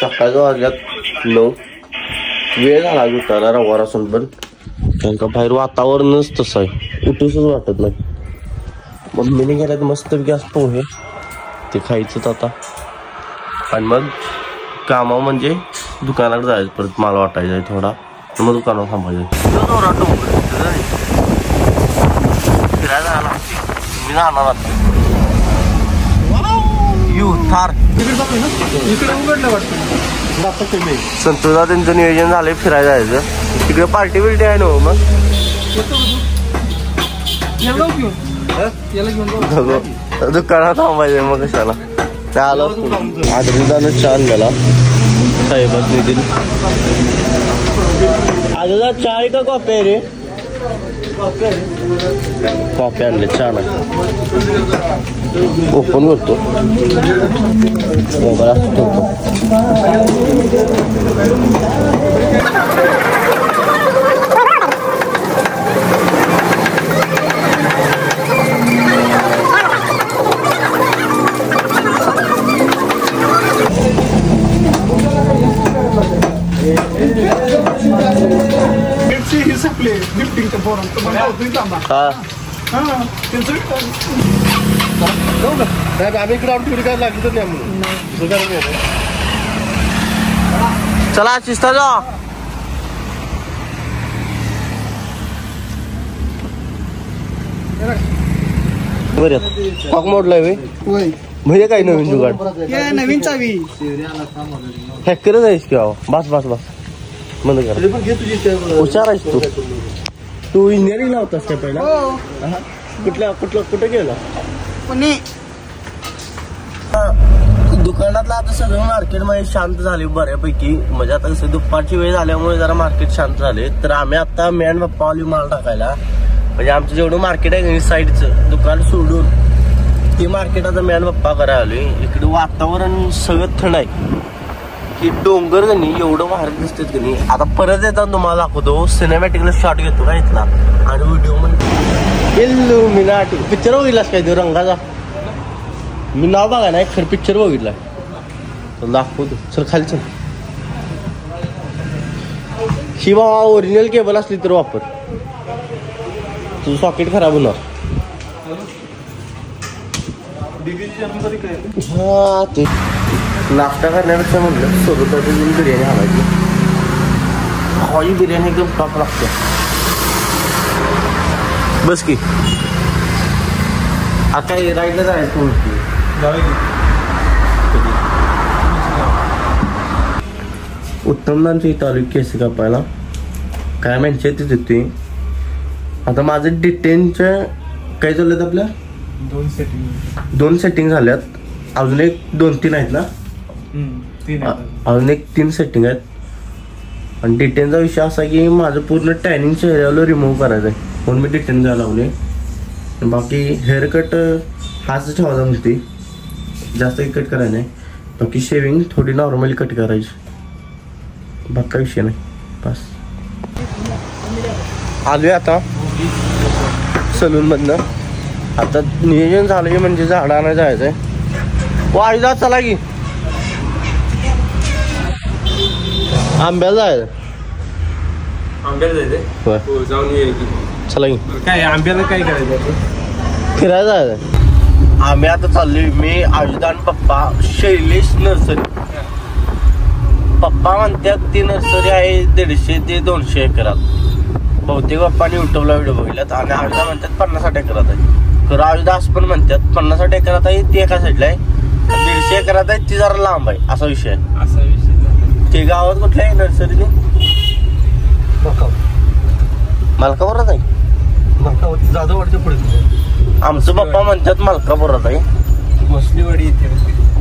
सकाळच्या वाजल्यात 9. वेळ झाला उठायला रविवार असून पण कारण का बाहेर वातावरणच तसं आहे, उठूसच वाटत नाही. मम्मीने गेल्यात मस्त गॅस पोहे ते खायचंच आता. आणि मग कामा म्हणजे दुकानाकडे जायचं परत, मला वाटायचं आहे थोडा, मग दुकानावर थांबायचं. फिरायला आला मी जाणार थार संतोषा त्यांचं नियोजन झालंय फिरायला जायचं. तिकडे पार्टी बिर्टी आहे ना मग दुकानात थांबायचं मग कशाला. त्या आलो आदरीदानं छान गेला साहेबात निधील. आजोबा चहा आहे का कॉफी आहे रे? कॉफी आणले छान आहे. ओपन करतो मोबाईल असतो. चला शिस्ता जा. बरं कॉक मोडलाय म्हणजे काही नवीन जुगाड नवीन चावी हॅकरच आहेस की? बस बस बस बंद कर. हुशार आहेस तू इंजिनिअरिंगला होतास का पहिला? कुठं गेला? पुणे. दुकानातलं आता सगळं मार्केट मध्ये शांत झाले बऱ्यापैकी. म्हणजे आता कसं दुपारची वेळ झाल्यामुळे जरा मार्केट शांत झाले. तर आम्ही आता मॅन पप्पा आली माल टाकायला. म्हणजे आमचं जेवढं मार्केट आहे साईडचं दुकान सोडून ते मार्केट आता मॅन पप्पा करायला आलोय. इकडे वातावरण सगळं थंड आहे. की डोंगर का नाही एवढं बाहेर दिसतात की नाही. आता परत येतात तुम्हाला दाखवतो. सिनेमॅटिकला शॉट घेतो का इथला आणि व्हिडिओ मध्ये इल्युमिनाटी पिक्चर बघितलास काय तो रंगाचा? मी नाव बघा ना खरं पिक्चर बघितला दाखवतो. चल खाली चल. ही बाबा ओरिजिनल केबल असली तर वापर, तुझं सॉकेट खराब होणार. हा ते नाश्ता करण्यापेक्षा म्हटलं सोबत बिर्याणी हवायची. हवाई बिर्याणी एकदम टॉप लागते. बस की आता राईडला जायचं उत्तमदांची इथं आली केस कापायला. काय माहिती ते तिथे. आता माझं डिटेनच्या काय चाललेत आपल्या 2 सेटिंग झाल्यात. अजून एक 2-3 आहेत ना? अजून एक 3 सेटिंग आहेत. आणि डिटेनचा विषय असा की माझं पूर्ण टॅनिंग चेहऱ्यावर रिमूव्ह करायचं आहे म्हणून मी डिटेन जायला लावले. बाकी हेअरकट हाच ठेवायचा म्हणते, जास्त कट करायचं नाही. बाकी शेविंग थोडी नॉर्मली कट करायची, बाकी काही विषय नाही. बस आलोय आता सलून मधनं. आता नियोजन झालंय म्हणजे झाडं आणायला जायचंय. वाईदा चला की आंब्याला जायचं. आंब्याला जायचंय जाऊन ये की. चला की काय आंब्याला काय करायचं? फिरायला जायचं. आम्ही आता चाललोय मी आयुधान पप्पा शैलेश नर्सरी. पप्पा म्हणतात ती नर्सरी आहे 150 ते 200 एकरात. बहुतेक पप्पाने युट्यूबला व्हिडिओ बघितल्यात. आणि आयुधा म्हणतात 50-60 एकरात आहे. तर आयुधा असं पण म्हणतात 50-60 एकरात आहे ती एका साईडला आहे, 150 एकरात आहे ती जरा लांब आहे. असा विषय आहे. ते गावात कुठल्या आहे नर्सरी? मालकापुरात आहे. जाधववाडीच्या पुढे आमचं पप्पा म्हणतात मालकापुरात आहे. भोसलेवाडी इथे.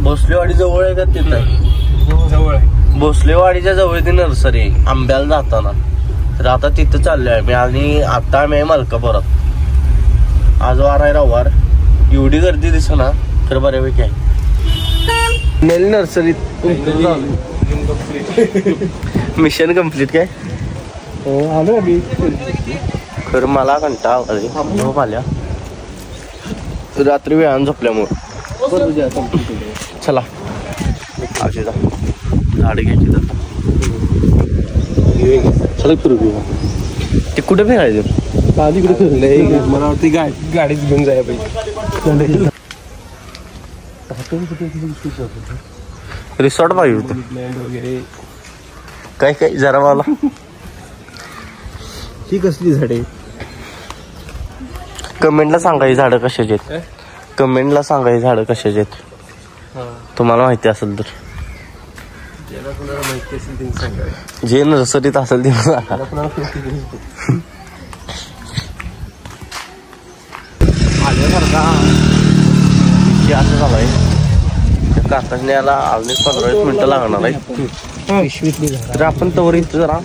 भोसलेवाडी जवळ आहे का? तिथं जवळ आहे. भोसलेवाडीच्या जवळ ती नर्सरी आहे आंब्याला जाताना. तर आता तिथं चाललोय आम्ही. आणि आता आम्ही मालकापुरात. आज वार आहे रविवार. एवढी गर्दी दिसना तर बऱ्यापैकी आहे. नेल नर्सरीत मिशन कम्प्लीट काय आलो आम्ही. खरं मला कंटाळा झोप आल्या रात्री वेळानं झोपल्यामुळे. चला अशी झाडे घ्यायची तर सगळं फिरू ते कुठे फिरायचं आधी इकडे फिरलंय मला वाटतं गाडीच घेऊन जायला पाहिजे रिसॉर्ट पाहिजे होतं वगैरे काय काय जरा मला ही कसली झाडे कमेंटला सांगा ही झाडं कशाची आहेत कमेंटला सांगा ही झाडं कशाची आहेत तुम्हाला माहिती असेल तर ज्याला कोणाला माहिती असेल त्यांनी सांगा जे नर्सरीत असेल ते सांगा आल्यासारखा असं झालं आहे काकाशने याला अजून 15-20 मिनिटं लागणार आहे तर आपण तवर इथं जरा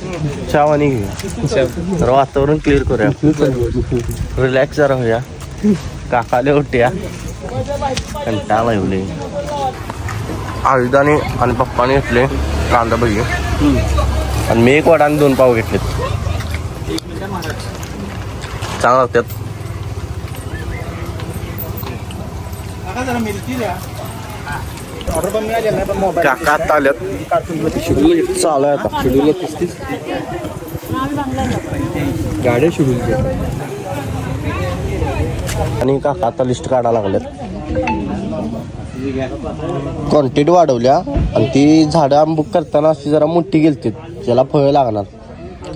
चहावानी घेऊया जरा वातावरण क्लिअर करूया रिलॅक्स जरा होऊया काकाले उठ्या कंटाळा येऊले आयुधाने आणि पप्पाने घेतले कांदा भजी आणि मी एक वडा आणि 2 पाव घेतलेत चांगला होत्यात काका आता आल्यात शेड्यूल चालू आहे आता शेड्यूल 35 गाड्या शेड्यूल आणि काका आता लिस्ट काढायला लागल्यात क्वांटिटी वाढवल्या आणि ती झाडं बुक करताना अशी जरा मोठी गेलती ज्याला फळं लागणार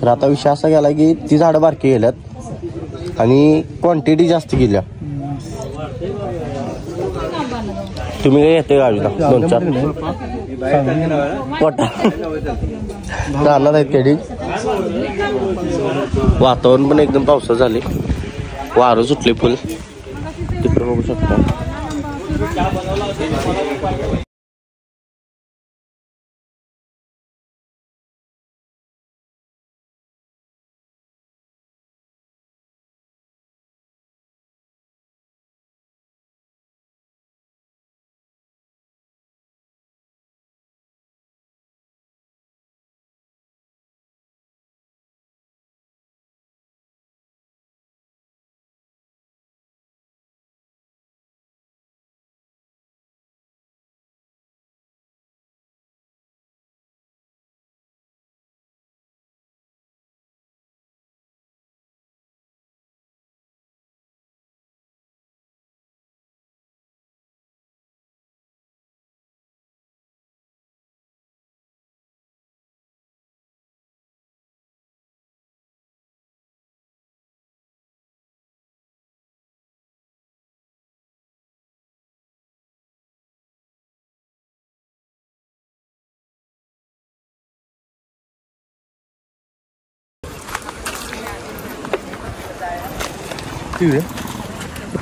तर आता विषय असा गेला की ती झाडं बारकी गेल्यात आणि क्वांटिटी जास्त गेल्या तुम्ही काय येते गाडीला 2-4 पोटा राहणार आहेत कधी वातावरण पण एकदम पावसाचं झाले वारं सुटले फुल तिकडे बघू शकता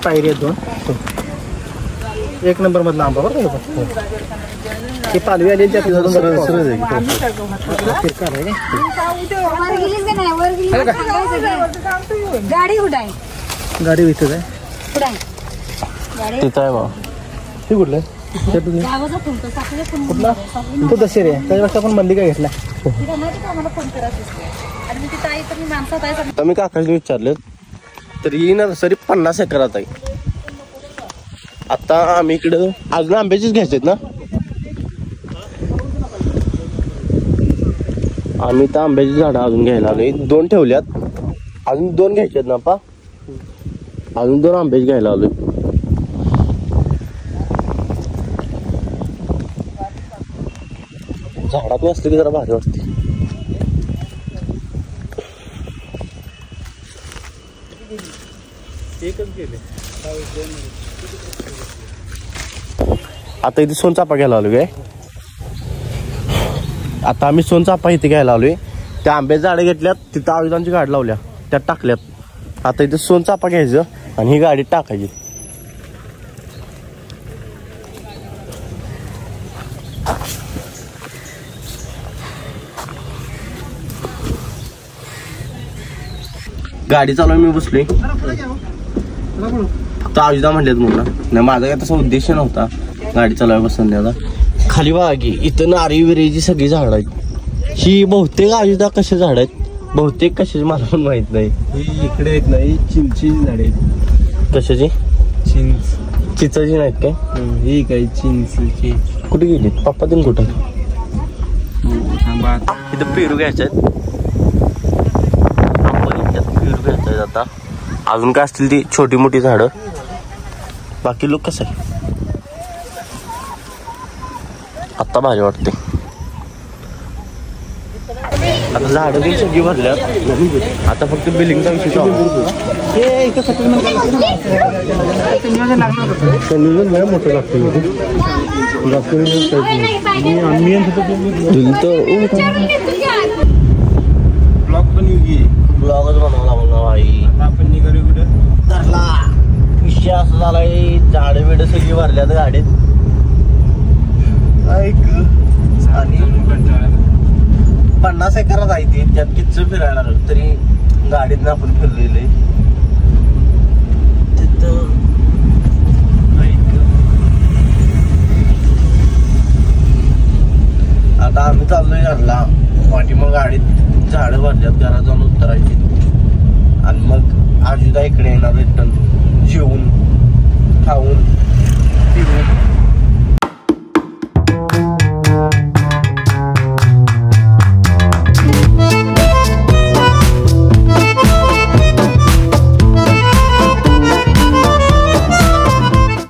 पायरी आहेत 2 1 नंबर मधला आंबा बरं ते पालवी आली त्या गाडी इथं आहे तिथं आहे बा ते कुठलं कुठला तो दशेरी आहे त्याच्यापेक्षा आपण मल्लिका घेतला मी काकाने विचारले तर ही नर्सरी 50 एकरात आहे आता आम्ही इकडं अजून आंब्याचीच घ्यायचे ना आम्ही तर आंब्याची झाडं अजून घ्यायला आलोय 2 ठेवल्यात अजून 2 घ्यायचे ना पा अजून 2 आंब्याची घ्यायला आलोय झाडात असले की जरा भारी वाटते आता इथे सोनचाफा घ्यायला आलो काय आता आम्ही सोनचाफा इथे घ्यायला आलोय त्या आंब्याच्या झाडं घेतल्यात तिथं आयुधांची गाडी लावल्या त्यात टाकल्यात आता इथे सोनचाफा घ्यायचं आणि ही गाडी टाकायची गाडी चालू मी बसलोय फक्त आयुधा म्हणलेत मला नाही माझा काय तसा उद्देश नव्हता गाडी चालवाय बसून द्यायला खाली बघा की इथं नारळी विरेची सगळी झाडं आहेत ही बहुतेक आयुधा कशा झाड आहेत बहुतेक कशाची मला पण माहित नाही ही इकडे येत नाही चिंचेची झाडे आहेत कशाची चिचाची नाहीत काय? ही काय चिंचची. कुठे गेली पप्पा तुम्ही कुठं? थांबा इथं पेरू घ्यायचे आहेत. पेरू घ्यायचे आहेत आता. अजून काय असतील ती छोटी मोठी झाडं. बाकी लोक कसं आहे आता भारी वाटते. आता झाडं काही सगळी भरल्यात. आता फक्त बिलिंगचा विषय चालू मोठं लागतं ब्लॉग पण ब्लॉगच बनवावा लागला भाई. आपण निघालो कुठं धरला विषय असं झालाय. झाडं बिडं सगळी भरल्यात गाडीत. आणि 50 एकरात आहे ती. त्यात किती फिरायला लागलं तरी गाडीत आपण फिरलेले. आता आम्ही चाललोय घरला. पाठीमग गाडीत झाडं भरल्यात. घरात जाऊन उतरायची आणि मग आजीदा इकडे येणार रिटर्न जेवून खाऊन.